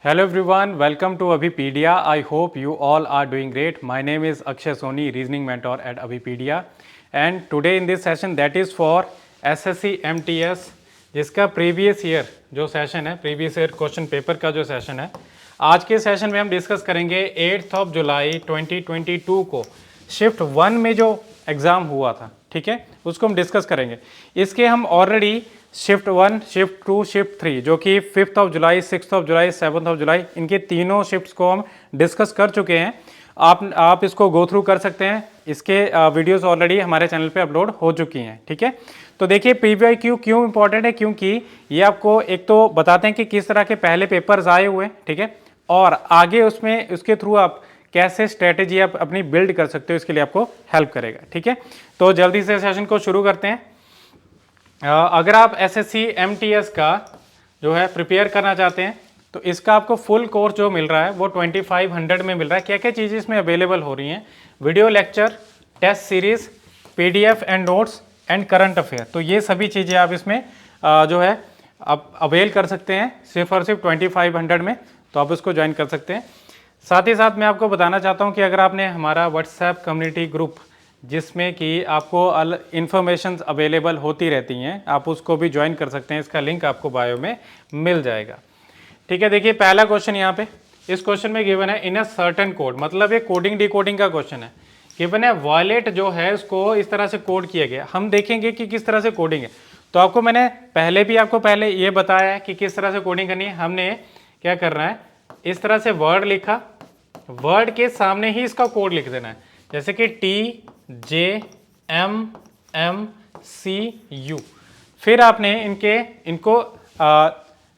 Hello everyone, welcome to Abhipedia. I hope you all are doing great. My name is Akshay Soni, Reasoning Mentor at Abhipedia. And today in this session that is for SSC MTS जिसका previous year जो session है, previous year question paper का जो session है, आज के session में हम डिस्कस करेंगे 8 जुलाई 2022 को शिफ्ट 1 में जो एग्ज़ाम हुआ था, ठीक है, उसको हम डिस्कस करेंगे। इसके हम ऑलरेडी शिफ्ट 1, शिफ्ट 2, शिफ्ट 3 जो कि 5 जुलाई, 6 जुलाई, 7 जुलाई, इनके तीनों शिफ्ट्स को हम डिस्कस कर चुके हैं। आप इसको गो थ्रू कर सकते हैं। इसके वीडियोस ऑलरेडी हमारे चैनल पे अपलोड हो चुकी हैं, ठीक है। तो देखिए PYQ क्यों इंपॉर्टेंट है, क्योंकि ये आपको एक तो बताते हैं कि किस तरह के पहले पेपर्स आए हुए हैं, ठीक है, और आगे उसमें उसके थ्रू आप कैसे स्ट्रेटेजी आप अपनी बिल्ड कर सकते हो, इसके लिए आपको हेल्प करेगा, ठीक है। तो जल्दी से सेशन को शुरू करते हैं। अगर आप SSC MTS का जो है प्रिपेयर करना चाहते हैं तो इसका आपको फुल कोर्स जो मिल रहा है वो 2500 में मिल रहा है। क्या क्या चीज़ें इसमें अवेलेबल हो रही हैं? Video lecture, test series, PDF and notes and current affair. तो ये सभी चीज़ें आप इसमें जो है आप अवेल कर सकते हैं सिर्फ और सिर्फ 2500 में, तो आप उसको ज्वाइन कर सकते हैं। साथ ही साथ मैं आपको बताना चाहता हूँ कि अगर आपने हमारा व्हाट्सएप कम्युनिटी ग्रुप जिसमें कि आपको इन्फॉर्मेशन अवेलेबल होती रहती हैं, आप उसको भी ज्वाइन कर सकते हैं। इसका लिंक आपको बायो में मिल जाएगा, ठीक है। देखिए पहला क्वेश्चन यहाँ पे इस क्वेश्चन में गिवन है इन अ सर्टेन कोड, मतलब ये कोडिंग डिकोडिंग का क्वेश्चन है। गिवन है वॉलेट जो है उसको इस तरह से कोड किया गया। हम देखेंगे कि किस तरह से कोडिंग है। तो आपको मैंने पहले ये बताया है कि किस तरह से कोडिंग करनी है। हमने क्या करना है, इस तरह से वर्ड लिखा, वर्ड के सामने ही इसका कोड लिख देना है, जैसे कि TJMMCU। फिर आपने इनको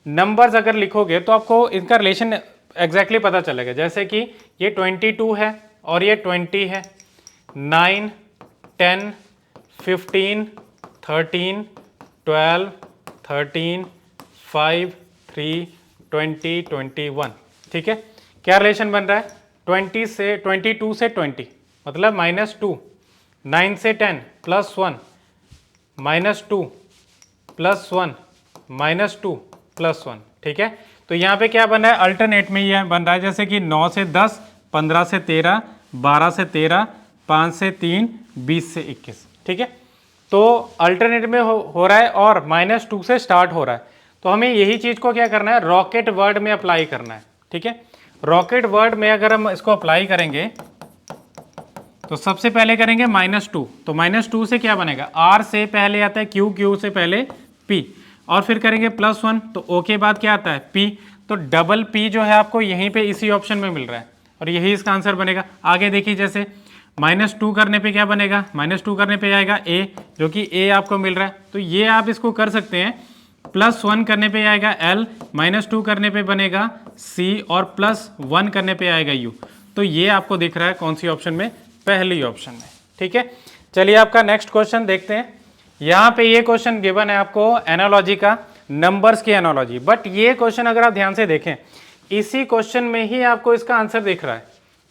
नंबर्स अगर लिखोगे तो आपको इनका रिलेशन एग्जैक्टली पता चलेगा। जैसे कि ये 22 है और ये 20 है, 9, 10, 15, 13, 12, 13, 5, 3, 20, 21, ठीक है। क्या रिलेशन बन रहा है? 22 से 20 मतलब -2, 9 से 10 +1, -2 +1, -2 +1, ठीक है। तो यहाँ पे क्या बन रहा है? अल्टरनेट में ये बन रहा है, जैसे कि 9 से 10, 15 से 13, 12 से 13, 5 से 3, 20 से 21, ठीक है। तो अल्टरनेट में हो रहा है और -2 से स्टार्ट हो रहा है। तो हमें यही चीज़ को क्या करना है, रॉकेट वर्ड में अप्लाई करना है, ठीक है। रॉकेट वर्ड में अगर हम इसको अप्लाई करेंगे तो सबसे पहले करेंगे -2। तो -2 से क्या बनेगा? R से पहले आता है Q, Q से पहले P, और फिर करेंगे +1 तो O के बाद क्या आता है? P। तो डबल P जो है आपको यहीं पे इसी ऑप्शन में मिल रहा है और यही इसका आंसर बनेगा। आगे देखिए, जैसे -2 करने पे क्या बनेगा? -2 करने पे आएगा A, जो कि A आपको मिल रहा है। तो ये आप इसको कर सकते हैं। +1 करने पे आएगा L, -2 करने पे बनेगा C और +1 करने पे आएगा U। तो ये आपको दिख रहा है कौन सी ऑप्शन में? पहली ऑप्शन में, ठीक है। चलिए आपका नेक्स्ट क्वेश्चन देखते हैं। यहाँ पे ये क्वेश्चन गिवन है आपको एनालॉजी का, नंबर्स की एनालॉजी। बट ये क्वेश्चन अगर आप ध्यान से देखें, इसी क्वेश्चन में ही आपको इसका आंसर दिख रहा है।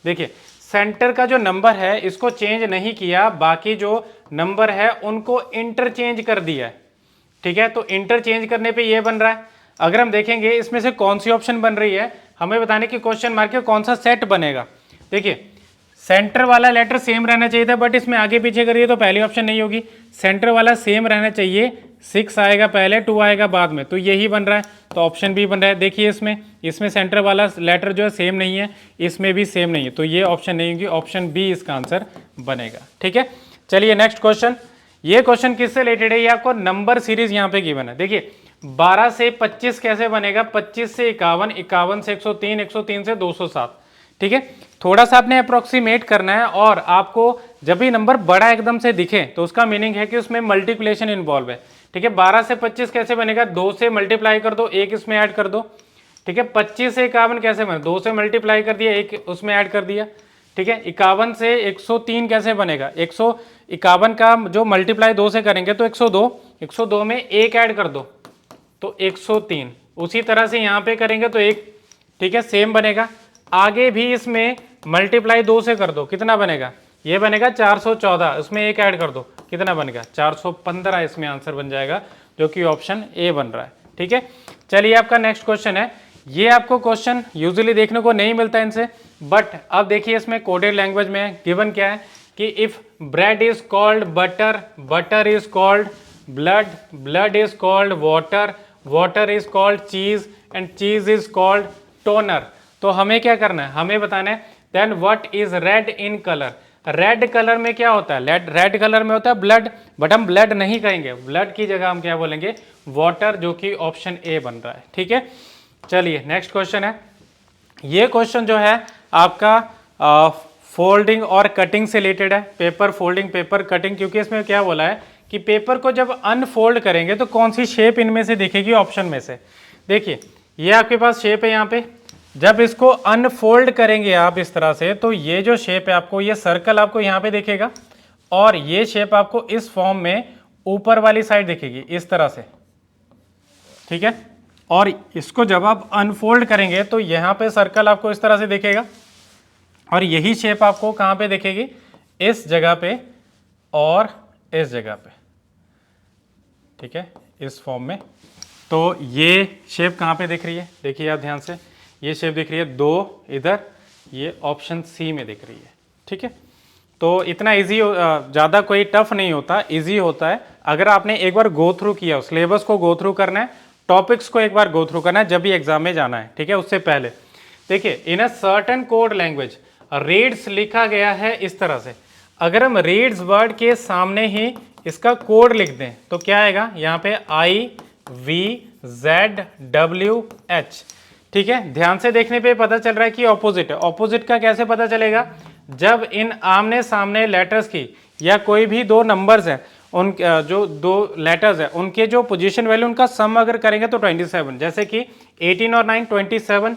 देखिए सेंटर का जो नंबर है इसको चेंज नहीं किया, बाकी जो नंबर है उनको इंटरचेंज कर दिया है, ठीक है। तो इंटरचेंज करने पे ये बन रहा है। अगर हम देखेंगे इसमें से कौन सी ऑप्शन बन रही है, हमें बताने की क्वेश्चन मार्क के कौन सा सेट बनेगा। देखिए सेंटर वाला लेटर सेम रहना चाहिए था, बट इसमें आगे पीछे करिए तो पहली ऑप्शन नहीं होगी। सेंटर वाला सेम रहना चाहिए, 6 आएगा पहले, 2 आएगा बाद में, तो यही बन रहा है। तो ऑप्शन बी बन रहा है। देखिए इसमें सेंटर वाला लेटर जो है सेम नहीं है, इसमें भी सेम नहीं है, तो ये ऑप्शन नहीं होगी, ऑप्शन बी इसका आंसर बनेगा, ठीक है। चलिए नेक्स्ट क्वेश्चन। ये क्वेश्चन किससे रिलेटेड है? ये आपको नंबर सीरीज यहाँ पे गिवन है। देखिए 12 से 25 कैसे बनेगा? 25 से 51, 51 से 103, 103 से 207, ठीक है। थोड़ा सा आपने अप्रोक्सीमेट करना है, और आपको जब भी नंबर बड़ा एकदम से दिखे तो उसका मीनिंग है कि उसमें मल्टीप्लिकेशन इन्वॉल्व है, ठीक है। 12 से 25 कैसे बनेगा? 2 से मल्टीप्लाई कर दो, 1 इसमें ऐड कर दो, ठीक है। 25 से 51 कैसे बनेगा? 2 से मल्टीप्लाई कर दिया, 1 उसमें ऐड कर दिया, ठीक है। 51 से 103 कैसे बनेगा? 151 का जो मल्टीप्लाई 2 से करेंगे तो 102, 102 में 1 ऐड कर दो तो 103। उसी तरह से यहाँ पे करेंगे तो 1, ठीक है, सेम बनेगा। आगे भी इसमें मल्टीप्लाई 2 से कर दो, कितना बनेगा? ये बनेगा 414, उसमें 1 ऐड कर दो, कितना बनेगा? 415 इसमें आंसर बन जाएगा, जो कि ऑप्शन ए बन रहा है, ठीक है। चलिए आपका नेक्स्ट क्वेश्चन है, ये आपको क्वेश्चन यूजुअली देखने को नहीं मिलता इनसे, बट अब देखिए इसमें कोडेड लैंग्वेज में गिवन क्या है कि if bread is called butter, butter is called blood, blood is called water, water is called cheese and cheese is called toner. तो हमें क्या करना है, हमें बताना है then what is red in colour. Red colour में क्या होता है, रेड कलर में होता है ब्लड, बट हम ब्लड नहीं कहेंगे, ब्लड की जगह हम क्या बोलेंगे, वाटर, जो कि ऑप्शन ए बन रहा है। ठीक है, चलिए नेक्स्ट क्वेश्चन है। ये क्वेश्चन जो है आपका फोल्डिंग और कटिंग से रिलेटेड है, पेपर फोल्डिंग पेपर कटिंग, क्योंकि इसमें क्या बोला है कि पेपर को जब अनफोल्ड करेंगे तो कौन सी शेप इनमें से दिखेगी ऑप्शन में से। देखिए ये आपके पास शेप है यहाँ पे, जब इसको अनफोल्ड करेंगे आप इस तरह से तो ये जो शेप है आपको, ये सर्कल आपको यहाँ पे दिखेगा और ये शेप आपको इस फॉर्म में ऊपर वाली साइड दिखेगी इस तरह से। ठीक है, और इसको जब आप अनफोल्ड करेंगे तो यहाँ पे सर्कल आपको इस तरह से दिखेगा और यही शेप आपको कहाँ पे दिखेगी, इस जगह पे और इस जगह पे। ठीक है, इस फॉर्म में। तो ये शेप कहाँ पे दिख रही है, देखिए आप ध्यान से, ये शेप दिख रही है दो इधर, ये ऑप्शन सी में दिख रही है। ठीक है, तो इतना इजी, ज़्यादा कोई टफ नहीं होता, इजी होता है अगर आपने एक बार गो थ्रू किया हो, सिलेबस को गो थ्रू करना है, टॉपिक्स को एक बार गो थ्रू करना है जब भी एग्जाम में जाना है। ठीक है, उससे पहले देखिए in a certain code language reads लिखा गया है इस तरह से। अगर हम रीड्स वर्ड के सामने ही इसका कोड लिख दें तो क्या आएगा, यहाँ पे IVZWH। ठीक है, ध्यान से देखने पे पता चल रहा है कि ऑपोजिट है। ऑपोजिट का कैसे पता चलेगा, जब इन आमने सामने लेटर्स की या कोई भी दो नंबर्स हैं, उन जो दो लेटर्स हैं उनके जो पोजीशन वैल्यू उनका सम अगर करेंगे तो 27, जैसे कि 18 और 9 27,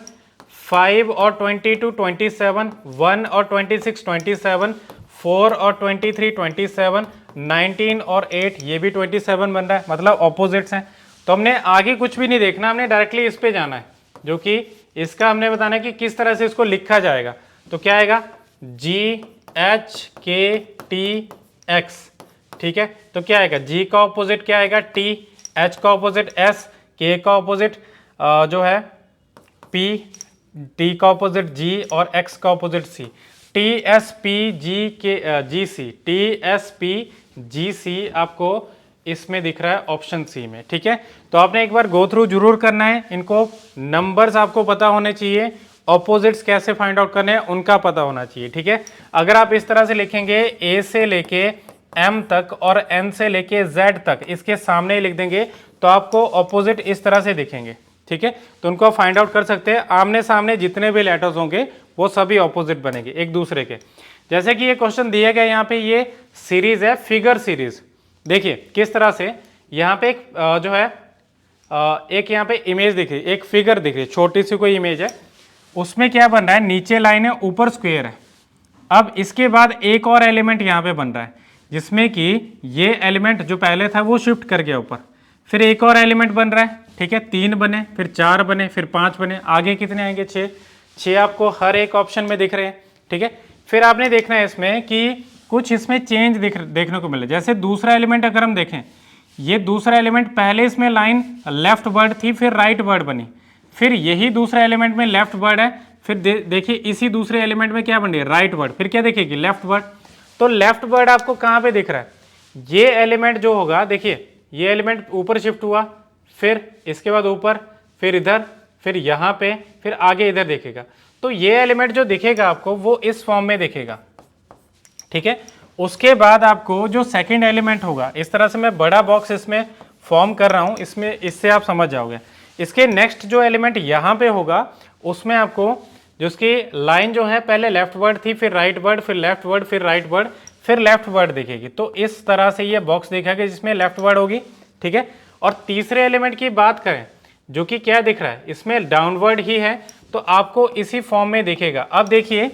5 और 22 27, 1 और 26 27, 4 और 23 27, 19 और 8 ये भी 27 बन रहा है, मतलब ऑपोजिट्स हैं। तो हमने आगे कुछ भी नहीं देखना, हमने डायरेक्टली इस पे जाना है, जो कि इसका हमने बताना है कि किस तरह से इसको लिखा जाएगा। तो क्या आएगा, GHKTX। ठीक है, तो क्या आएगा, G का ऑपोजिट क्या आएगा, T, H का ऑपोजिट S, K का ऑपोजिट जो है P, T का ऑपोजिट G और X का ऑपोजिट C। TSPGC, TSPGC आपको इसमें दिख रहा है ऑप्शन सी में। ठीक है, तो आपने एक बार गो थ्रू जरूर करना है, इनको नंबर्स आपको पता होने चाहिए, ऑपोजिट्स कैसे फाइंड आउट करने हैं उनका पता होना चाहिए। ठीक है, अगर आप इस तरह से लिखेंगे ए से लेके M तक और N से लेके Z तक इसके सामने ही लिख देंगे तो आपको ऑपोजिट इस तरह से दिखेंगे। ठीक है, तो उनको फाइंड आउट कर सकते हैं, आमने सामने जितने भी लेटर्स होंगे वो सभी ऑपोजिट बनेंगे एक दूसरे के। जैसे कि ये क्वेश्चन दिया गया यहाँ पे, ये सीरीज है फिगर सीरीज। देखिए किस तरह से यहाँ पे एक जो है एक यहाँ पे इमेज दिख रही है, एक फिगर दिख रही है, छोटी सी कोई इमेज है, उसमें क्या बन रहा है, नीचे लाइन है ऊपर स्क्वायर है। अब इसके बाद एक और एलिमेंट यहाँ पे बन रहा है जिसमें कि ये एलिमेंट जो पहले था वो शिफ्ट कर गया ऊपर, फिर एक और एलिमेंट बन रहा है। ठीक है, 3 बने, फिर 4 बने, फिर 5 बने, आगे कितने आएंगे, 6 आपको हर एक ऑप्शन में दिख रहे हैं। ठीक है, फिर आपने देखना है इसमें कि कुछ इसमें चेंज देखने को मिले। जैसे दूसरा एलिमेंट अगर हम देखें, ये दूसरा एलिमेंट पहले इसमें लाइन लेफ्ट वर्ड थी, फिर राइट वर्ड बनी, फिर यही दूसरा एलिमेंट में लेफ्ट वर्ड है, फिर देखिए इसी दूसरे एलिमेंट में क्या बन रही है, राइट वर्ड, फिर क्या देखेगी, लेफ्ट वर्ड। तो लेफ्ट वर्ड आपको कहाँ पे दिख रहा है, ये एलिमेंट जो होगा, देखिए ये एलिमेंट ऊपर शिफ्ट हुआ, फिर इसके बाद ऊपर, फिर इधर, फिर यहाँ पे, फिर आगे इधर देखेगा। तो ये एलिमेंट जो दिखेगा आपको वो इस फॉर्म में दिखेगा। ठीक है, उसके बाद आपको जो सेकंड एलिमेंट होगा, इस तरह से मैं बड़ा बॉक्स इसमें फॉर्म कर रहा हूँ, इसमें इससे आप समझ जाओगे। इसके नेक्स्ट जो एलिमेंट यहाँ पे होगा उसमें आपको जो उसकी लाइन जो है पहले लेफ्ट वर्ड थी, फिर राइट वर्ड, फिर लेफ्ट वर्ड, फिर राइट वर्ड, फिर लेफ्ट वर्ड दिखेगी। तो इस तरह से ये बॉक्स दिखेगा जिसमें लेफ्ट वर्ड होगी। ठीक है, और तीसरे एलिमेंट की बात करें जो कि क्या दिख रहा है, इसमें डाउनवर्ड ही है, तो आपको इसी फॉर्म में दिखेगा। अब देखिए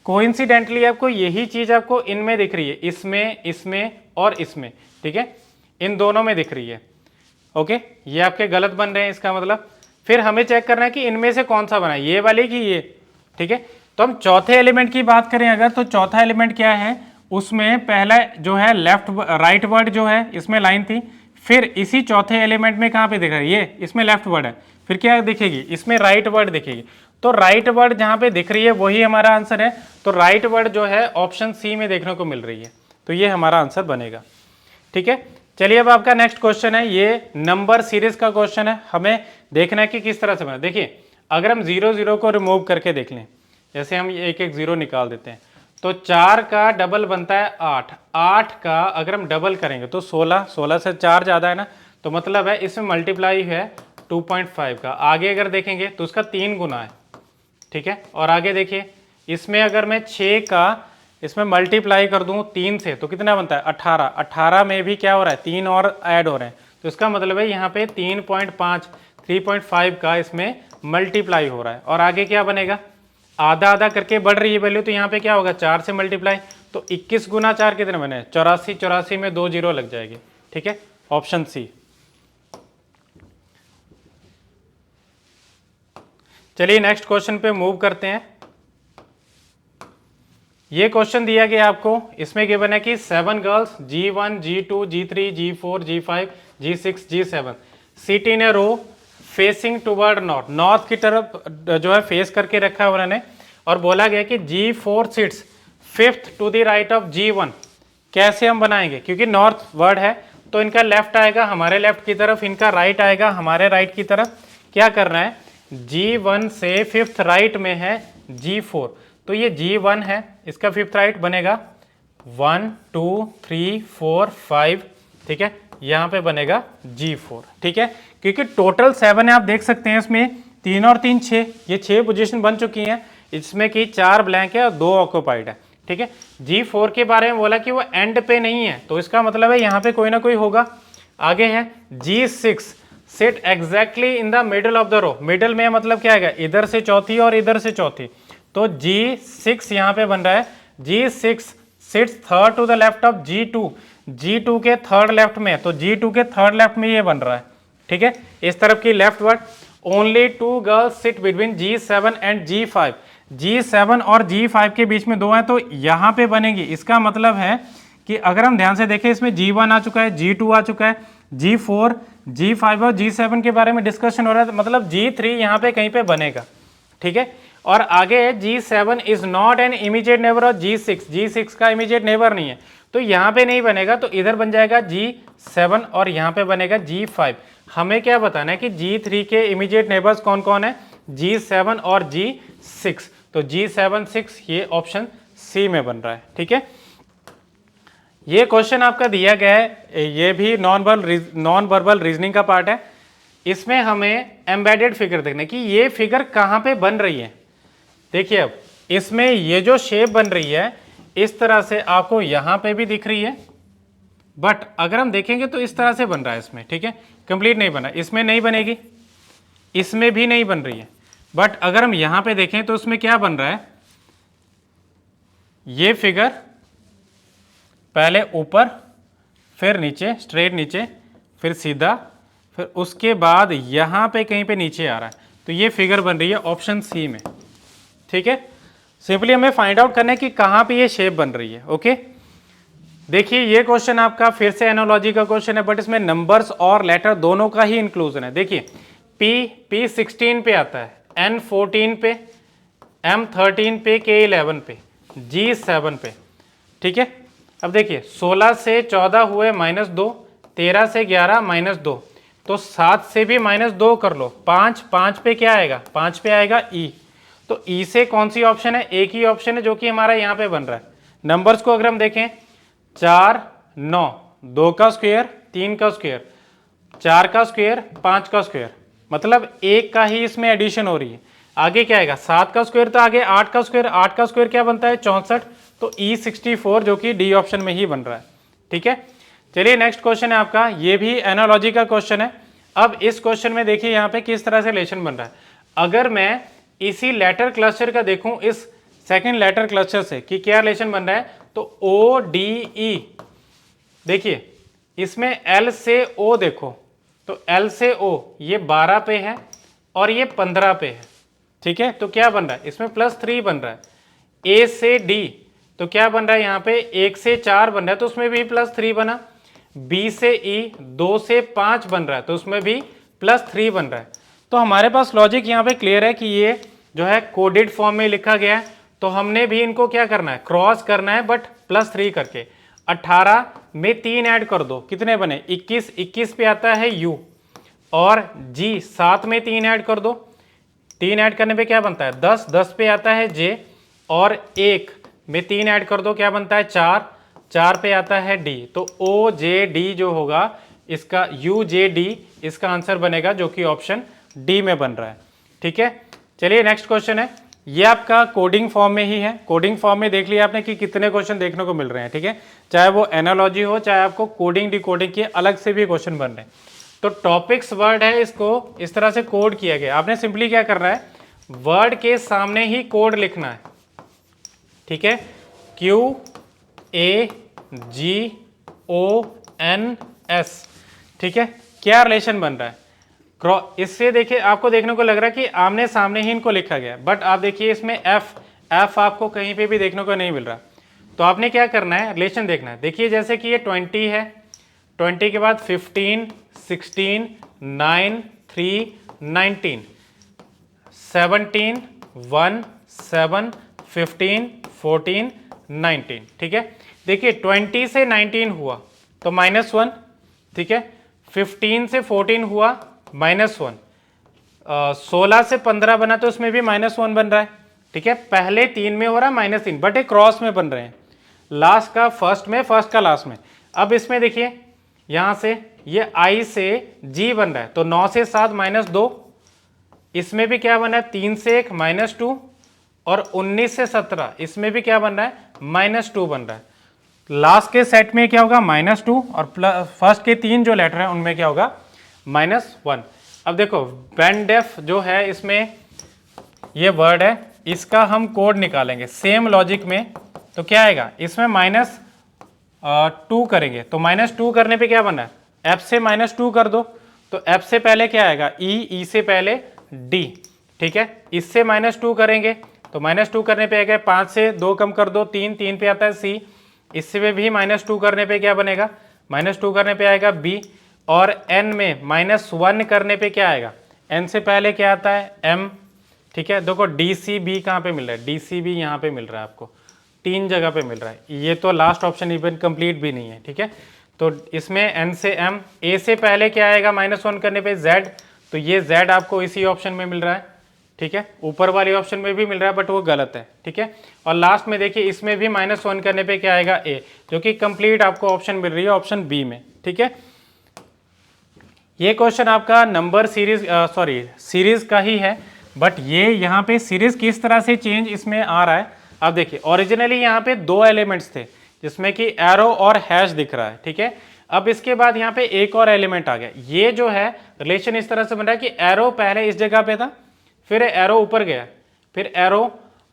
कोइंसिडेंटली आपको यही चीज आपको इनमें दिख रही है, इसमें, इसमें और इसमें। ठीक है, इन दोनों में दिख रही है। ओके, ये आपके गलत बन रहे हैं, इसका मतलब फिर हमें चेक करना है कि इनमें से कौन सा बना है, ये वाले कि ये। ठीक है, तो हम चौथे एलिमेंट की बात करें अगर, तो चौथा एलिमेंट क्या है, उसमें पहला जो है लेफ्ट राइट वर्ड जो है इसमें लाइन थी, फिर इसी चौथे एलिमेंट में कहाँ पे दिख रहा है, ये इसमें लेफ्ट वर्ड है, फिर क्या दिखेगी, इसमें राइट वर्ड दिखेगी। तो राइट वर्ड जहाँ पे दिख रही है वही हमारा आंसर है। तो राइट वर्ड जो है ऑप्शन सी में देखने को मिल रही है, तो ये हमारा आंसर बनेगा। ठीक है, चलिए अब आपका नेक्स्ट क्वेश्चन है, ये नंबर सीरीज का क्वेश्चन है। हमें देखना है कि किस तरह से बना। देखिए अगर हम 0 0 को रिमूव करके देख लें, जैसे हम एक एक 0 निकाल देते हैं, तो 4 का डबल बनता है 8, 8 का अगर हम डबल करेंगे तो 16, 16 से 4 ज़्यादा है ना, तो मतलब है इसमें मल्टीप्लाई है 2.5 का। आगे अगर देखेंगे तो उसका 3 गुना है। ठीक है, और आगे देखिए इसमें अगर मैं 6 का इसमें मल्टीप्लाई कर दूं 3 से तो कितना बनता है 18, 18 में भी क्या हो रहा है 3 और ऐड हो रहे हैं, तो इसका मतलब है यहाँ पे 3.5 3.5 का इसमें मल्टीप्लाई हो रहा है। और आगे क्या बनेगा, आधा आधा करके बढ़ रही है वैल्यू, तो यहाँ पे क्या होगा 4 से मल्टीप्लाई, तो 21 गुना 4 कितने बने 84, 84 में 2 0 लग जाएगी। ठीक है, ऑप्शन सी। चलिए नेक्स्ट क्वेश्चन पे मूव करते हैं। ये क्वेश्चन दिया गया आपको, इसमें गिवन है कि 7 girls G1 G2 G3 G4 G5 G6 G7 sit in a row facing toward north, north की तरफ जो है फेस करके रखा है उन्होंने, और बोला गया कि G4 sits fifth to the right of G1। कैसे हम बनाएंगे, क्योंकि नॉर्थ वर्ड है तो इनका लेफ्ट आएगा हमारे लेफ्ट की तरफ, इनका राइट आएगा हमारे राइट की तरफ। क्या करना है, G1 से फिफ्थ राइट में है G4, तो ये G1 है, इसका फिफ्थ राइट बनेगा 1 2 3 4 5। ठीक है, यहाँ पे बनेगा G4। ठीक है, क्योंकि टोटल 7 है, आप देख सकते हैं इसमें 3 और 3 6, ये 6 पोजीशन बन चुकी हैं, इसमें कि 4 ब्लैंक है और 2 ऑक्यूपाइड है। ठीक है, G4 के बारे में बोला कि वो एंड पे नहीं है, तो इसका मतलब है यहाँ पे कोई ना कोई होगा। आगे है G6 sit exactly in the middle of the row, middle में मतलब क्या है इधर से चौथी और इधर से चौथी, तो G6 यहाँ पे बन रहा है G6 sits third to the left of G2, G2 के थर्ड लेफ्ट में, तो G2 के थर्ड लेफ्ट में ये बन रहा है। ठीक है, इस तरफ की left word. Only 2 girls sit between G7 and G5, G7 और G5 के बीच में 2 हैं, तो यहाँ पे बनेगी। इसका मतलब है कि अगर हम ध्यान से देखें इसमें G1 आ चुका है, G2 आ चुका है, G4 G5 और G7 के बारे में डिस्कशन हो रहा है, मतलब G3 यहाँ पे कहीं पे बनेगा। ठीक है, और आगे G7 is not an immediate neighbour of G6, G6 का इमीडिएट नेबर नहीं है, तो यहाँ पे नहीं बनेगा, तो इधर बन जाएगा G7 और यहाँ पे बनेगा G5। हमें क्या बताना है कि G3 के इमीडिएट नेबर्स कौन कौन है, G7 और G6, तो G7 6 ये ऑप्शन सी में बन रहा है। ठीक है, ये क्वेश्चन आपका दिया गया है, ये भी नॉन वर्बल रीजनिंग का पार्ट है। इसमें हमें एम्बेडेड फिगर देखना कि ये फिगर कहाँ पे बन रही है। देखिए अब इसमें ये जो शेप बन रही है इस तरह से आपको यहाँ पे भी दिख रही है, बट अगर हम देखेंगे तो इस तरह से बन रहा है इसमें। ठीक है, कंप्लीट नहीं बना, इसमें नहीं बनेगी, इसमें भी नहीं बन रही है, बट अगर हम यहाँ पे देखें तो उसमें क्या बन रहा है, ये फिगर पहले ऊपर फिर नीचे, स्ट्रेट नीचे, फिर सीधा, फिर उसके बाद यहाँ पे कहीं पे नीचे आ रहा है, तो ये फिगर बन रही है ऑप्शन सी में। ठीक है, सिंपली हमें फाइंड आउट करना है कि कहाँ पे ये शेप बन रही है। ओके, देखिए ये क्वेश्चन आपका फिर से एनोलॉजी का क्वेश्चन है, बट इसमें नंबर्स और लेटर दोनों का ही इंक्लूजन है। देखिए P 16 पे आता है, N 14 पे, M 13 पे, K 11 पे, G 7 पे। ठीक है, अब देखिए 16 से 14 हुए -2, 13 से 11 -2, तो 7 से भी -2 कर लो, 5 पे क्या आएगा, 5 पे आएगा E, तो E से कौन सी ऑप्शन है, एक ही ऑप्शन है जो कि हमारा यहाँ पे बन रहा है। नंबर्स को अगर हम देखें 4 9, 2 का स्क्वायर 3 का स्क्वायर, 4 का स्क्वायर 5 का स्क्वायर, मतलब एक का ही इसमें एडिशन हो रही है। आगे क्या आएगा 7 का स्क्वायर, तो आगे 8 का स्क्वायर, 8 का स्क्वायर क्या बनता है 64, तो E 64 जो कि डी ऑप्शन में ही बन रहा है। ठीक है, चलिए नेक्स्ट क्वेश्चन है आपका, ये भी एनालॉजी का क्वेश्चन है। अब इस क्वेश्चन में देखिए यहाँ पे किस तरह से रिलेशन बन रहा है। अगर मैं इसी लेटर क्लस्टर का देखूं इस सेकंड लेटर क्लस्टर से कि क्या रिलेशन बन रहा है, तो ODE, देखिए इसमें L से O देखो, तो L से O ये 12 पे है और ये 15 पे है। ठीक है, तो क्या बन रहा है, इसमें +3 बन रहा है। A से D तो क्या बन रहा है, यहाँ पे 1 से 4 बन रहा है, तो उसमें भी +3 बना। B से E 2 से 5 बन रहा है, तो उसमें भी +3 बन रहा है। तो हमारे पास लॉजिक यहाँ पे क्लियर है कि ये जो है कोडेड फॉर्म में लिखा गया है, तो हमने भी इनको क्या करना है, क्रॉस करना है, बट +3 करके 18 में 3 ऐड कर दो, कितने बने 21, 21 पे आता है u, और g 7 में 3 ऐड कर दो, 3 ऐड करने पे क्या बनता है 10, 10 पे आता है j, और 1 में 3 ऐड कर दो, क्या बनता है 4, 4 पे आता है d, तो o j d जो होगा इसका u j d इसका आंसर बनेगा, जो कि ऑप्शन डी में बन रहा है। ठीक है, चलिए नेक्स्ट क्वेश्चन है, ये आपका कोडिंग फॉर्म में ही है। कोडिंग फॉर्म में देख लिया आपने कि कितने क्वेश्चन देखने को मिल रहे हैं। ठीक है, चाहे वो एनालॉजी हो, चाहे आपको कोडिंग डिकोडिंग के अलग से भी क्वेश्चन बन रहे हैं। तो टॉपिक्स वर्ड है, इसको इस तरह से कोड किया गया। आपने सिंपली क्या करना है, वर्ड के सामने ही कोड लिखना है। ठीक है, QAGONS। ठीक है, क्या रिलेशन बन रहा है, इससे देखिए आपको देखने को लग रहा है कि आमने सामने ही इनको लिखा गया, बट आप देखिए इसमें एफ आपको कहीं पे भी देखने को नहीं मिल रहा। तो आपने क्या करना है, रिलेशन देखना है। देखिए जैसे कि ये 20 है, 20 के बाद 15, 16, 9, 3, 19, 17, 1, 7, 15, 14, 19। ठीक है, देखिए 20 से 19 हुआ तो -1। ठीक है, 15 से 14 हुआ -1, 16 से 15 बना तो उसमें भी -1 बन रहा है। ठीक है, पहले 3 में हो रहा है -3, बट एक क्रॉस में बन रहे हैं, लास्ट का फर्स्ट में, फर्स्ट का लास्ट में। अब इसमें देखिए यहां से ये I से G बन रहा है, तो 9 से 7 -2, इसमें भी क्या बन रहा है 3 से 1 -2, और 19 से 17 इसमें भी क्या बन रहा है -2 बन रहा है। लास्ट के सेट में क्या होगा -2, और फर्स्ट के 3 जो लेटर है उनमें क्या होगा -1। अब देखो बेंडेफ जो है, इसमें ये वर्ड है, इसका हम कोड निकालेंगे सेम लॉजिक में। तो क्या आएगा, इसमें -2 करेंगे, तो -2 करने पे क्या बना है, f से -2 कर दो, तो f से पहले क्या आएगा e से पहले d। ठीक है, इससे -2 करेंगे तो -2 करने पे आएगा 5 से 2 कम कर दो 3, 3 पे आता है c, इससे भी -2 करने पे क्या बनेगा, -2 करने पे आएगा b, और n में -1 करने पे क्या आएगा, n से पहले क्या आता है m। ठीक है, देखो DCB कहाँ पे मिल रहा है, DCB यहाँ पे मिल रहा है आपको, 3 जगह पे मिल रहा है। ये तो लास्ट ऑप्शन इवन कंप्लीट भी नहीं है। ठीक है, तो इसमें n से m, a से पहले क्या आएगा -1 करने पे z, तो ये z आपको इसी ऑप्शन में मिल रहा है। ठीक है, ऊपर वाले ऑप्शन में भी मिल रहा है बट वो गलत है। ठीक है, और लास्ट में देखिए इसमें भी -1 करने पे क्या आएगा a, जो कि कंप्लीट आपको ऑप्शन मिल रही है ऑप्शन बी में। ठीक है, ये क्वेश्चन आपका नंबर सीरीज का ही है, बट ये यहाँ पे सीरीज किस तरह से चेंज इसमें आ रहा है। अब देखिए ओरिजिनली यहाँ पे 2 एलिमेंट्स थे जिसमें कि एरो और हैश दिख रहा है। ठीक है, अब इसके बाद यहाँ पे एक और एलिमेंट आ गया। ये जो है रिलेशन इस तरह से बन रहा है कि एरो पहले इस जगह पे था, फिर एरो ऊपर गया, फिर एरो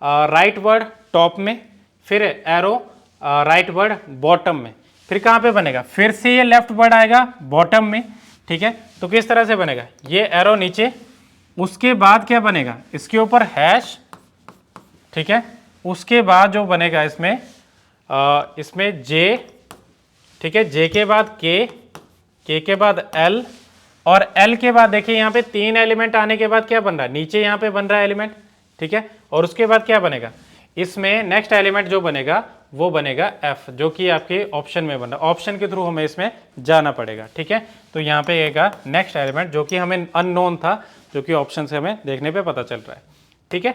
राइट वर्ड टॉप में, फिर एरो राइट वर्ड बॉटम में, फिर कहाँ पे बनेगा, फिर से ये लेफ्ट वर्ड आएगा बॉटम में। ठीक है, तो किस तरह से बनेगा, ये एरो नीचे, उसके बाद क्या बनेगा, इसके ऊपर हैश। ठीक है, उसके बाद जो बनेगा इसमें जे। ठीक है, जे के बाद के के बाद एल, और एल के बाद देखिए यहाँ पे 3 एलिमेंट आने के बाद क्या बन रहा है, नीचे यहाँ पे बन रहा है एलिमेंट। ठीक है, और उसके बाद क्या बनेगा, इसमें नेक्स्ट एलिमेंट जो बनेगा वो बनेगा एफ, जो कि आपके ऑप्शन में बन रहा है। ऑप्शन के थ्रू हमें इसमें जाना पड़ेगा। ठीक है, तो यहाँ पे आएगा नेक्स्ट एलिमेंट जो कि हमें अननोन था, जो कि ऑप्शन से हमें देखने पे पता चल रहा है। ठीक है,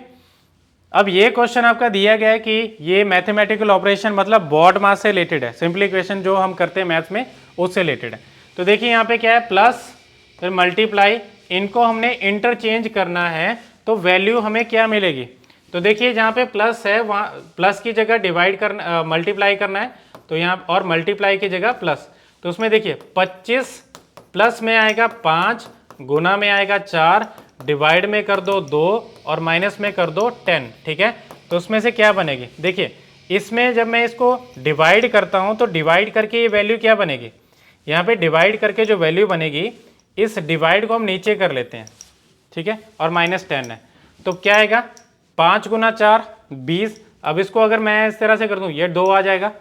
अब ये क्वेश्चन आपका दिया गया है कि ये मैथमेटिकल ऑपरेशन मतलब बॉड मास से रिलेटेड है, सिंप्लीफिकेशन जो हम करते हैं मैथ्स में उससे रिलेटेड है। तो देखिए यहाँ पे क्या है, प्लस फिर मल्टीप्लाई, इनको हमने इंटरचेंज करना है, तो वैल्यू हमें क्या मिलेगी। तो देखिए जहाँ पे प्लस है वहाँ प्लस की जगह डिवाइड करना, मल्टीप्लाई करना है, तो यहाँ और मल्टीप्लाई की जगह प्लस। तो उसमें देखिए 25 प्लस में आएगा 5, गुना में आएगा 4, डिवाइड में कर दो 2, और माइनस में कर दो 10। ठीक है, तो उसमें से क्या बनेगी, देखिए इसमें जब मैं इसको डिवाइड करता हूँ तो डिवाइड करके ये वैल्यू क्या बनेगी, यहाँ पे डिवाइड करके जो वैल्यू बनेगी, इस डिवाइड को हम नीचे कर लेते हैं। ठीक है, और -10 है, तो क्या आएगा 5 गुना 4 20। अब इसको अगर मैं इस तरह से कर दूं, ये 2 आ जाएगा,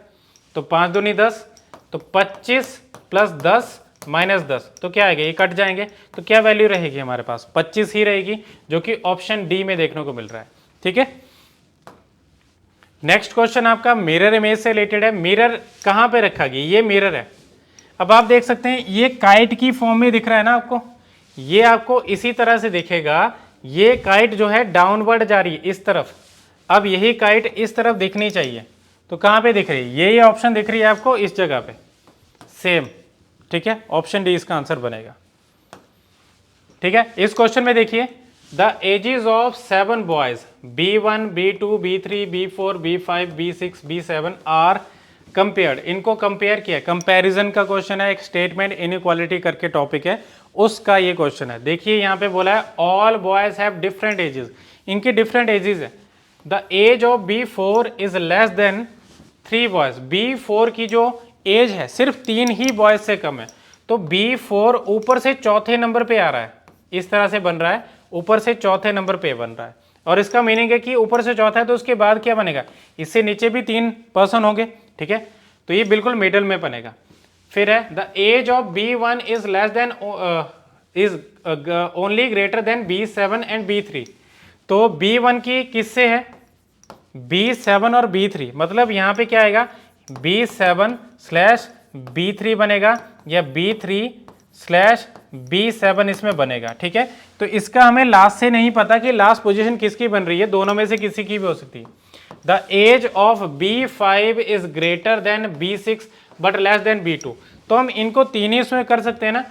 तो 5 दूनी 10, तो 25 प्लस 10 -10, तो क्या आएगा, ये कट जाएंगे, तो क्या वैल्यू रहेगी हमारे पास, 25 ही रहेगी, जो कि ऑप्शन डी में देखने को मिल रहा है। ठीक है, नेक्स्ट क्वेश्चन आपका मिरर इमेज से रिलेटेड है। मिरर कहाँ पे रखा गया, ये मिरर है। अब आप देख सकते हैं ये काइट की फॉर्म में दिख रहा है ना आपको, ये आपको इसी तरह से दिखेगा, ये काइट जो है डाउनवर्ड जा रही है इस तरफ। अब यही काइट इस तरफ दिखनी चाहिए, तो कहाँ पे दिख रही है, ये ऑप्शन दिख रही है आपको इस जगह पे, सेम। ठीक है, ऑप्शन डी इसका आंसर बनेगा। ठीक है, इस क्वेश्चन में देखिए, the ages of 7 boys B1, B2, B3, B4, B5, B6, B7 are compared. इनको कंपेयर किया, कंपैरिजन का क्वेश्चन है, एक स्टेटमेंट इनइक्वालिटी करके टॉपिक है, उसका ये क्वेश्चन है। देखिए यहाँ पे बोला है all boys have different ages, इनकी डिफरेंट एजेस है। The age of B4 is less than 3 boys, B4 की जो एज है सिर्फ 3 ही बॉयज से कम है, तो B4 ऊपर से चौथे नंबर पे आ रहा है, इस तरह से बन रहा है, ऊपर से चौथे नंबर पे बन रहा है। और इसका मीनिंग है कि ऊपर से चौथा है तो उसके बाद क्या बनेगा, इससे नीचे भी 3 पर्सन होंगे। ठीक है, तो ये बिल्कुल मिडल में बनेगा। फिर है the age of B1 is less than is only greater than B7 and B3, तो B1 की किससे है, B7 और B3, मतलब यहाँ पे क्या आएगा, B7/B3 बनेगा या B3/B7 इसमें बनेगा। ठीक है, तो इसका हमें लास्ट से नहीं पता कि लास्ट पोजीशन किसकी बन रही है, दोनों में से किसी की भी हो सकती है। The age of B5 is greater than B6 but less than B2, तो हम इनको तीन ही इसमें कर सकते हैं ना।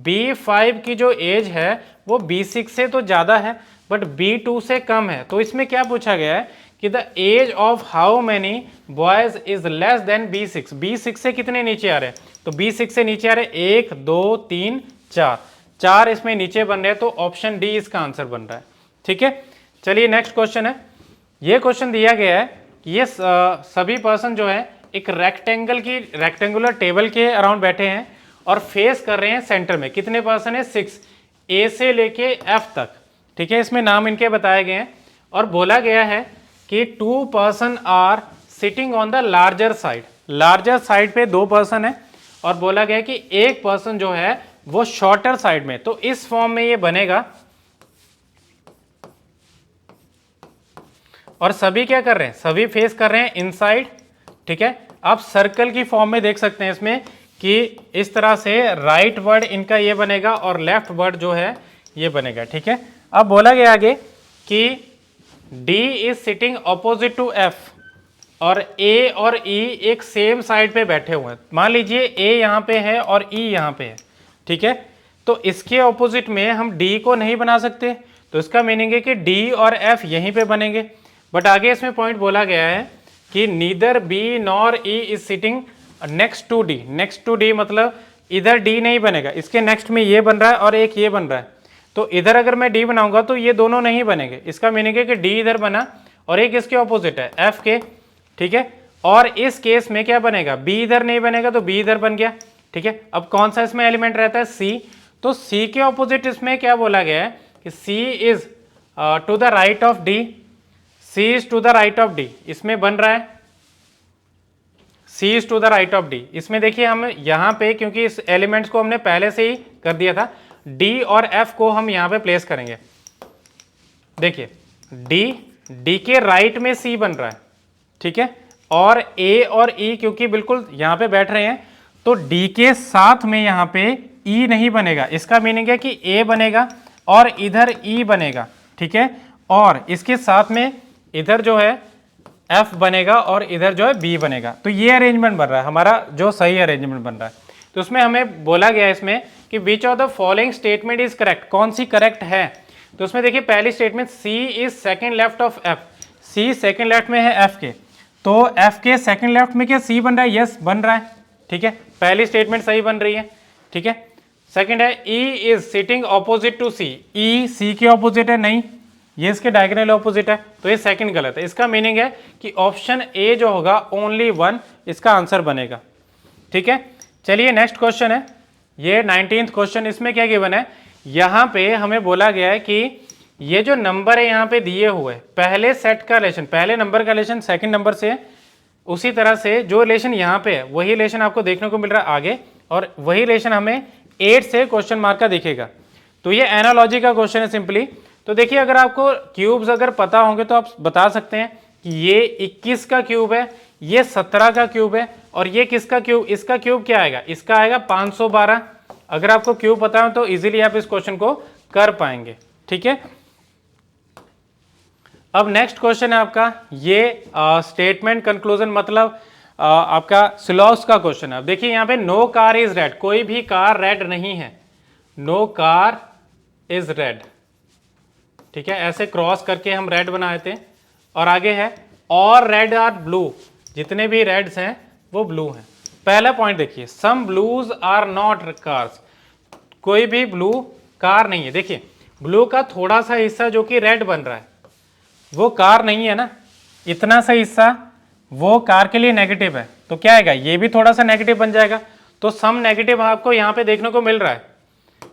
B5 की जो एज है वो B6 से तो ज़्यादा है बट B2 से कम है, तो इसमें क्या पूछा गया है कि the age of how many boys is less than B6, B6 से कितने नीचे आ रहे हैं, तो B6 से नीचे आ रहे हैं 1 2 3 4 इसमें नीचे बन रहे हैं, तो ऑप्शन डी इसका आंसर बन रहा है। ठीक है, चलिए नेक्स्ट क्वेश्चन है। ये क्वेश्चन दिया गया है कि ये सभी पर्सन जो है एक रेक्टेंगुलर टेबल के अराउंड बैठे हैं और फेस कर रहे हैं सेंटर में, कितने पर्सन है, 6, ए से लेके एफ तक। ठीक है, इसमें नाम इनके बताए गए हैं और बोला गया है कि 2 person are sitting on the larger side, larger side पे 2 पर्सन है और बोला गया कि एक पर्सन जो है वो शॉर्टर साइड में, तो इस फॉर्म में ये बनेगा। और सभी क्या कर रहे हैं, सभी फेस कर रहे हैं इनसाइड। ठीक है, आप सर्कल की फॉर्म में देख सकते हैं इसमें कि इस तरह से राइट वर्ड इनका ये बनेगा और लेफ्ट वर्ड जो है ये बनेगा। ठीक है, अब बोला गया आगे कि D is sitting opposite to F और A और E एक सेम साइड पे बैठे हुए हैं। मान लीजिए A यहाँ पे है और E यहाँ पे है। ठीक है, तो इसके ऑपोजिट में हम D को नहीं बना सकते, तो इसका मीनिंग है कि D और F यहीं पे बनेंगे। बट आगे इसमें पॉइंट बोला गया है कि neither B nor E is sitting next to D। Next to D मतलब इधर D नहीं बनेगा, इसके नेक्स्ट में ये बन रहा है और एक ये बन रहा है, तो इधर अगर मैं D बनाऊंगा तो ये दोनों नहीं बनेंगे। इसका मीनिंग है कि D इधर बना और एक इसके ऑपोजिट है F के। ठीक है, और इस केस में क्या बनेगा, B इधर नहीं बनेगा तो B इधर बन गया। ठीक है, अब कौन सा इसमें एलिमेंट रहता है, C, तो C के ऑपोजिट इसमें क्या बोला गया है कि C is to the right of D, C is to the right of D, इसमें बन रहा है C is to the right of D। इसमें देखिए हम यहाँ पे, क्योंकि इस एलिमेंट्स को हमने पहले से ही कर दिया था, D और F को हम यहाँ पे प्लेस करेंगे। देखिए D के राइट में C बन रहा है। ठीक है, और A और E क्योंकि बिल्कुल यहाँ पे बैठ रहे हैं, तो D के साथ में यहाँ पे E नहीं बनेगा। इसका मीनिंग है कि A बनेगा और इधर E बनेगा। ठीक है, और इसके साथ में इधर जो है F बनेगा और इधर जो है B बनेगा। तो ये अरेंजमेंट बन रहा है हमारा, जो सही अरेंजमेंट बन रहा है। तो उसमें हमें बोला गया है इसमें कि which of the following statement is correct, कौन सी करेक्ट है। तो उसमें देखिए पहली statement C is second left of F, C second left में है F के, तो F के सेकंड लेफ्ट में क्या C बन रहा है, यस बन रहा है। ठीक है, पहली स्टेटमेंट सही बन रही है। ठीक है, सेकंड है E is sitting opposite to C, E C के ऑपोजिट है, नहीं, ये इसके डायगोनल ऑपोजिट है, तो ये सेकंड गलत है। इसका मीनिंग है कि ऑप्शन ए जो होगा ओनली 1 इसका आंसर बनेगा। ठीक है, चलिए नेक्स्ट क्वेश्चन है, ये 19th क्वेश्चन। इसमें क्या गिवन है, यहाँ पे हमें बोला गया है कि ये जो नंबर है यहाँ पे दिए हुए, पहले सेट का रिलेशन, पहले नंबर का रिलेशन सेकंड नंबर से, उसी तरह से जो रिलेशन यहाँ पे है वही रिलेशन आपको देखने को मिल रहा है आगे, और वही रिलेशन हमें 8 से क्वेश्चन मार्क का दिखेगा। तो ये एनालॉजी का क्वेश्चन है सिंपली। तो देखिए अगर आपको क्यूब्स अगर पता होंगे तो आप बता सकते हैं कि ये 21 का क्यूब है, ये 17 का क्यूब है, और ये किसका क्यूब, इसका क्यूब क्या आएगा, इसका आएगा 512। अगर आपको क्यूब पता हो तो इजीली आप इस क्वेश्चन को कर पाएंगे। ठीक है, अब नेक्स्ट क्वेश्चन है आपका ये स्टेटमेंट कंक्लूजन, मतलब आपका सिलॉक्स का क्वेश्चन है। अब देखिए यहाँ पे नो कार इज रेड, कोई भी कार रेड नहीं है, नो कार इज रेड। ठीक है, ऐसे क्रॉस करके हम रेड बनाए थे। और आगे है और रेड आर ब्लू, जितने भी रेड्स हैं वो ब्लू हैं। पहला पॉइंट देखिए, सम ब्लूज आर नॉट कार्स, कोई भी ब्लू कार नहीं है। देखिए ब्लू का थोड़ा सा हिस्सा जो कि रेड बन रहा है वो कार नहीं है ना, इतना सा हिस्सा वो कार के लिए नेगेटिव है, तो क्या आएगा, ये भी थोड़ा सा नेगेटिव बन जाएगा। तो सम नेगेटिव आपको यहाँ पे देखने को मिल रहा है।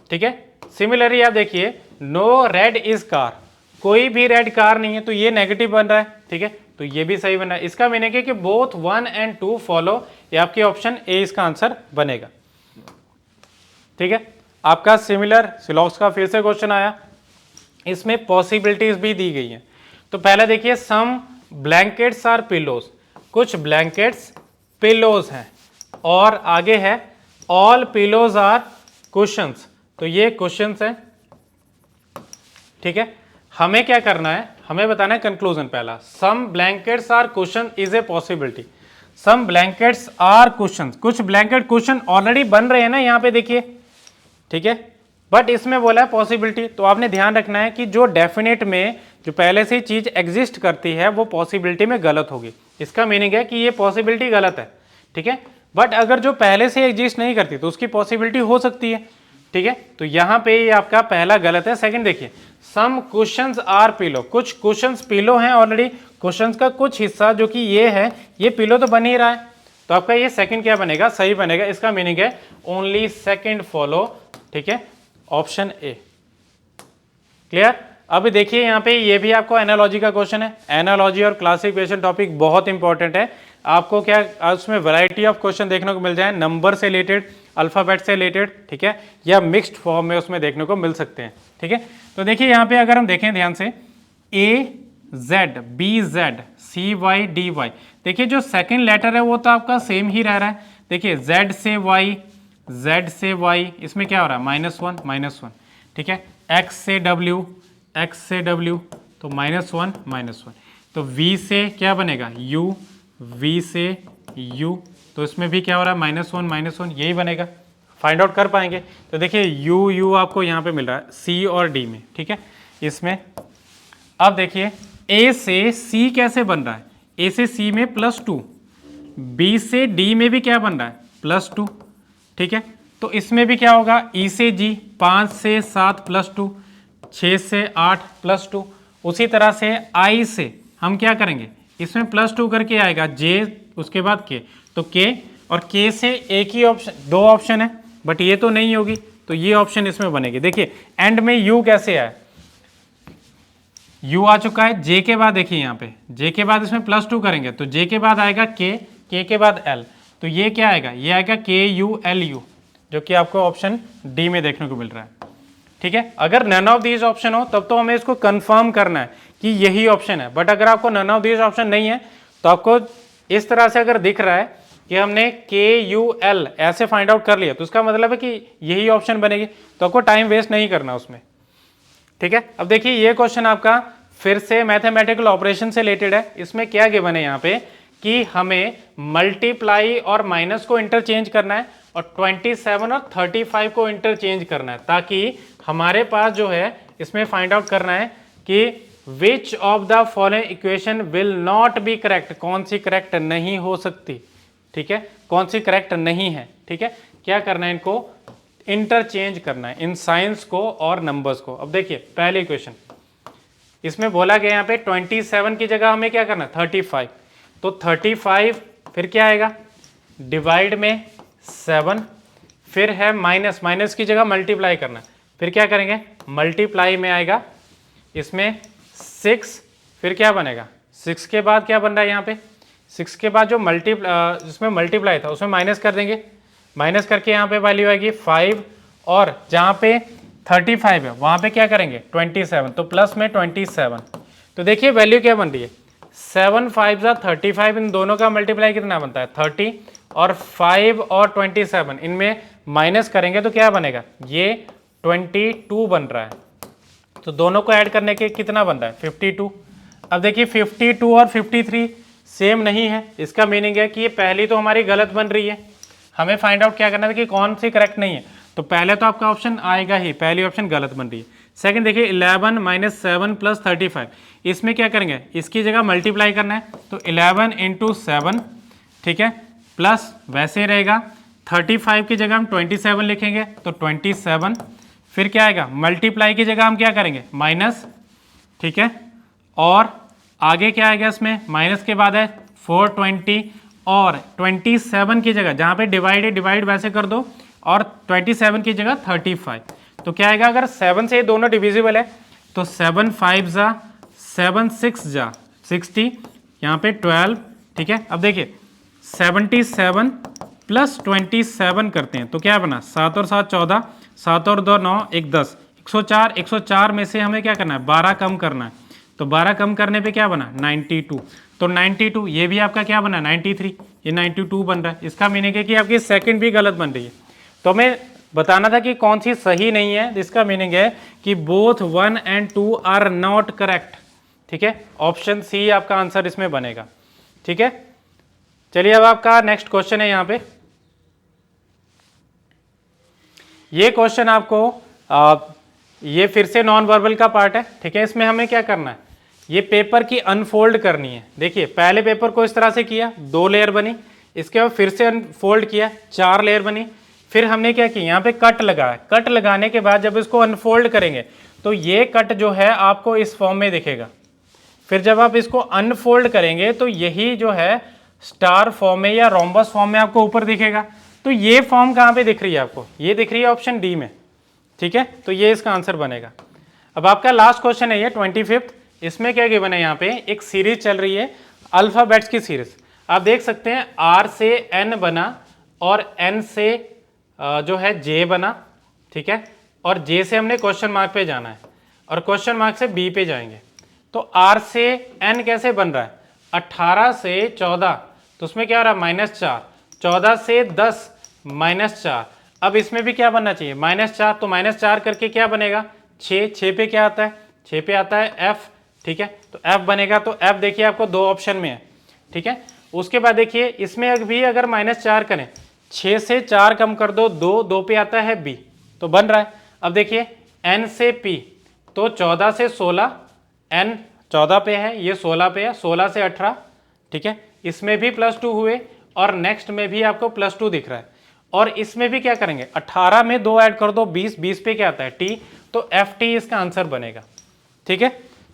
ठीक है, सिमिलरली आप देखिए नो रेड इज कार, कोई भी रेड कार नहीं है, तो ये नेगेटिव बन रहा है। ठीक है, तो ये भी सही बन रहा है। इसका मीनिंग है कि बोथ 1 एंड 2 फॉलो, ये आपकी ऑप्शन ए इसका आंसर बनेगा। ठीक है, आपका सिमिलर सिलॉक्स का फिर से क्वेश्चन आया, इसमें पॉसिबिलिटीज भी दी गई हैं। तो पहले देखिए सम ब्लैंकेट्स आर पिलोज, कुछ ब्लैंकेट्स पिलोज हैं, और आगे है ऑल पिलोज आर कुशंस, तो ये कुशंस हैं। ठीक है, हमें क्या करना है, हमें बताना है कंक्लूजन। पहला some blankets are cushion is a possibility, some blankets are cushion, कुछ ब्लैंकेट कुशन ऑलरेडी बन रहे हैं ना यहाँ पे देखिए। ठीक है, बट इसमें बोला है पॉसिबिलिटी, तो आपने ध्यान रखना है कि जो डेफिनेट में जो पहले से चीज एग्जिस्ट करती है वो पॉसिबिलिटी में गलत होगी। इसका मीनिंग है कि ये पॉसिबिलिटी गलत है। ठीक है, बट अगर जो पहले से एग्जिस्ट नहीं करती तो उसकी पॉसिबिलिटी हो सकती है। ठीक है, तो यहाँ पे ये आपका पहला गलत है। सेकंड देखिए सम कुशंस आर पिलो, कुछ कुशंस पिलो हैं ऑलरेडी, कुशंस का कुछ हिस्सा जो कि ये है ये पिलो तो बन ही रहा है, तो आपका ये सेकंड क्या बनेगा, सही बनेगा। इसका मीनिंग है ओनली सेकंड फॉलो। ठीक है, ऑप्शन ए। क्लियर। अब देखिए यहाँ पे ये भी आपको एनालॉजी का क्वेश्चन है। एनालॉजी और क्लासिफिकेशन टॉपिक बहुत इंपॉर्टेंट है। आपको क्या उसमें वैरायटी ऑफ क्वेश्चन देखने को मिल जाए, नंबर से रिलेटेड, अल्फाबेट से रिलेटेड, ठीक है, या मिक्स्ड फॉर्म में उसमें देखने को मिल सकते हैं। ठीक है, तो देखिए यहाँ पे अगर हम देखें ध्यान से A Z B Z C Y D Y, देखिए जो सेकेंड लेटर है वो तो आपका सेम ही रह रहा है। देखिए जेड से वाई, जेड से वाई, इसमें क्या हो रहा है -1 -1। ठीक है, एक्स से डब्ल्यू, एक्स से डब्ल्यू, तो -1 -1। तो वी से क्या बनेगा यू, वी से यू, तो इसमें भी क्या हो रहा है -1 -1, यही बनेगा। फाइंड आउट कर पाएंगे। तो देखिए यू यू आपको यहाँ पे मिल रहा है सी और डी में। ठीक है, इसमें अब देखिए ए से सी कैसे बन रहा है, ए से सी में +2, बी से डी में भी क्या बन रहा है +2। ठीक है, तो इसमें भी क्या होगा ई से जी, 5 से 7 +2, 6 से 8 +2। उसी तरह से आई से हम क्या करेंगे, इसमें +2 करके आएगा जे, उसके बाद के, तो के, और के से एक ही ऑप्शन, 2 ऑप्शन है बट ये तो नहीं होगी, तो ये ऑप्शन इसमें बनेगी। देखिए एंड में यू कैसे आया, यू आ चुका है, जे के बाद देखिए यहाँ पे जे के बाद इसमें +2 करेंगे तो जे के बाद आएगा के के बाद एल, तो ये क्या आएगा, ये आएगा KULU, जो कि आपको ऑप्शन डी में देखने को मिल रहा है। ठीक है, अगर नन ऑफ दीज ऑप्शन हो तब तो हमें इसको कंफर्म करना है कि यही ऑप्शन है, बट अगर आपको नन ऑफ दीज ऑप्शन नहीं है तो आपको इस तरह से अगर दिख रहा है कि हमने KUL ऐसे फाइंड आउट कर लिया तो उसका मतलब है कि यही ऑप्शन बनेगी, तो आपको टाइम वेस्ट नहीं करना उसमें। ठीक है, अब देखिए ये क्वेश्चन आपका फिर से मैथमेटिकल ऑपरेशन से रिलेटेड है। इसमें क्या गिवन है यहाँ पे कि हमें मल्टीप्लाई और माइनस को इंटरचेंज करना है और 27 और 35 को इंटरचेंज करना है, ताकि हमारे पास जो है इसमें फाइंड आउट करना है कि which of the following equation will not be correct, कौन सी करेक्ट नहीं हो सकती। ठीक है, कौन सी करेक्ट नहीं है। ठीक है, क्या करना है, इनको इंटरचेंज करना है, इन साइंस को और नंबर्स को। अब देखिए पहले इक्वेशन इसमें बोला गया यहाँ पे 27 की जगह हमें क्या करना है 35, तो 35 फिर क्या आएगा डिवाइड में 7, फिर है माइनस, माइनस की जगह मल्टीप्लाई करना है, फिर क्या करेंगे मल्टीप्लाई में आएगा इसमें 6, फिर क्या बनेगा 6 के बाद क्या बन रहा है यहाँ पे 6 के बाद जो जिसमें मल्टीप्लाई था उसमें माइनस कर देंगे, माइनस करके यहाँ पे वैल्यू आएगी 5 और जहाँ पे 35 है वहाँ पे क्या करेंगे 27, तो प्लस में 27। तो देखिए वैल्यू क्या बन रही है 7 5 जा 35, इन दोनों का मल्टीप्लाई कितना बनता है 30 और 5 और 27 इनमें माइनस करेंगे तो क्या बनेगा ये 22 बन रहा है। तो दोनों को ऐड करने के कितना बन रहा है 52। अब देखिए 52 और 53 सेम नहीं है, इसका मीनिंग है कि ये पहली तो हमारी गलत बन रही है। हमें फाइंड आउट क्या करना था कि कौन सी करेक्ट नहीं है, तो पहले तो आपका ऑप्शन आएगा ही, पहली ऑप्शन गलत बन रही है। सेकंड देखिए 11 - 7 + 35, इसमें क्या करेंगे इसकी जगह मल्टीप्लाई करना है, तो 11 × 7 ठीक है, प्लस वैसे रहेगा 35 की जगह हम 27 लिखेंगे तो 27, फिर क्या आएगा मल्टीप्लाई की जगह हम क्या करेंगे माइनस, ठीक है, और आगे क्या आएगा इसमें माइनस के बाद है 420 और 27 की जगह जहाँ पे डिवाइड है डिवाइड वैसे कर दो और 27 की जगह 35। तो क्या आएगा अगर 7 से ये दोनों डिविजिबल है तो 7 5 जा 7 6 जा 60, यहाँ पे 12, ठीक है। अब देखिए 77 + 27 करते हैं तो क्या बना 7 और 7 14, 7 और 2 9, 1 10, 104 में से हमें क्या करना है 12 कम करना है, तो 12 कम करने पे क्या बना 92, तो 92 ये भी आपका क्या बना 93, ये 92 बन रहा है। इसका मीनिंग है कि आपकी सेकंड भी गलत बन रही है। तो हमें बताना था कि कौन सी सही नहीं है, इसका मीनिंग है कि बोथ 1 और 2 आर नॉट करेक्ट, ठीक है। ऑप्शन सी आपका आंसर इसमें बनेगा, ठीक है। चलिए अब आपका नेक्स्ट क्वेश्चन है यहाँ पे, ये क्वेश्चन आपको ये फिर से नॉन वर्बल का पार्ट है, ठीक है। इसमें हमें क्या करना है ये पेपर की अनफोल्ड करनी है। देखिए पहले पेपर को इस तरह से किया 2 लेयर बनी, इसके बाद फिर से अनफोल्ड किया 4 लेयर बनी, फिर हमने क्या किया यहाँ पे कट लगाया, कट लगाने के बाद जब इसको अनफोल्ड करेंगे तो ये कट जो है आपको इस फॉर्म में दिखेगा। फिर जब आप इसको अनफोल्ड करेंगे तो यही जो है स्टार फॉर्म में या रोम्बस फॉर्म में आपको ऊपर दिखेगा। तो ये फॉर्म कहाँ पे दिख रही है आपको, ये दिख रही है ऑप्शन डी में, ठीक है। तो ये इसका आंसर बनेगा। अब आपका लास्ट क्वेश्चन है ये 25th, इसमें क्या गिवन है यहाँ पे एक सीरीज चल रही है अल्फाबेट्स की सीरीज। आप देख सकते हैं आर से एन बना और एन से जो है जे बना, ठीक है, और जे से हमने क्वेश्चन मार्क पे जाना है और क्वेश्चन मार्क से बी पे जाएंगे। तो आर से एन कैसे बन रहा है 18 से 14, तो उसमें क्या हो रहा है -4, 14 से 10 -4, अब इसमें भी क्या बनना चाहिए -4, तो -4 करके क्या बनेगा 6, 6 पे क्या आता है 6 पे आता है एफ, ठीक है। तो एफ बनेगा, तो एफ देखिए आपको 2 ऑप्शन में है, ठीक है। उसके बाद देखिए इसमें भी अगर -4 करें 6 से 4 कम कर दो 2, 2 पे आता है बी, तो बन रहा है। अब देखिए एन से पी, तो 14 से 16, एन 14 पे है ये 16 पे है, 16 से 18, ठीक है, इसमें भी +2 हुए और नेक्स्ट में भी आपको +2 दिख रहा है, और इसमें भी क्या करेंगे 18 में 2 ऐड कर दो 20, 20 पे क्या आता है टी, तो एफ टी इसका आंसर बनेगा, ठीक है।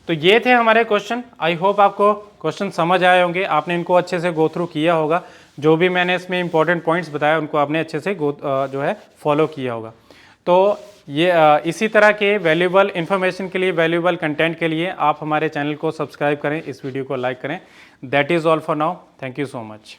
तो ये थे हमारे क्वेश्चन। आई होप आपको क्वेश्चन समझ आए होंगे, आपने इनको अच्छे से गो थ्रू किया होगा, जो भी मैंने इसमें इंपॉर्टेंट पॉइंट्स बताया उनको आपने अच्छे से जो है फॉलो किया होगा। तो ये इसी तरह के वैल्यूएबल इन्फॉर्मेशन के लिए, वैल्यूएबल कंटेंट के लिए आप हमारे चैनल को सब्सक्राइब करें, इस वीडियो को लाइक करें। That is all for now, thank you so much.